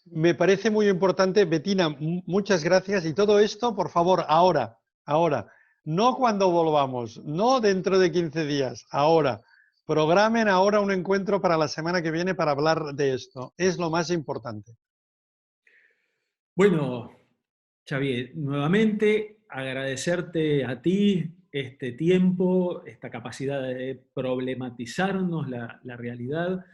Me parece muy importante, Betina, muchas gracias. Y todo esto, por favor, ahora, no cuando volvamos, no dentro de 15 días, ahora. Programen ahora un encuentro para la semana que viene para hablar de esto. Es lo más importante. Bueno, Xavier, nuevamente agradecerte a ti este tiempo, esta capacidad de problematizarnos la realidad,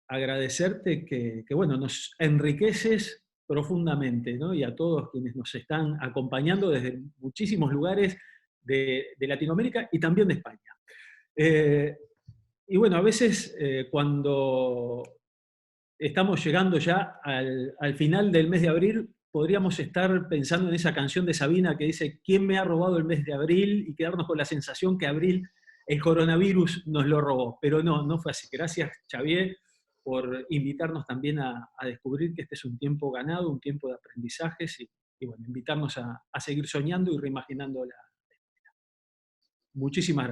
agradecerte que, bueno, nos enriqueces profundamente, ¿no? Y a todos quienes nos están acompañando desde muchísimos lugares de Latinoamérica y también de España. Y bueno, a veces cuando estamos llegando ya al final del mes de abril, podríamos estar pensando en esa canción de Sabina que dice: ¿quién me ha robado el mes de abril? Y quedarnos con la sensación que abril el coronavirus nos lo robó. Pero no fue así. Gracias, Xavier, por invitarnos también a descubrir que este es un tiempo ganado, un tiempo de aprendizajes y bueno, invitarnos a seguir soñando y reimaginando la escuela. Muchísimas gracias.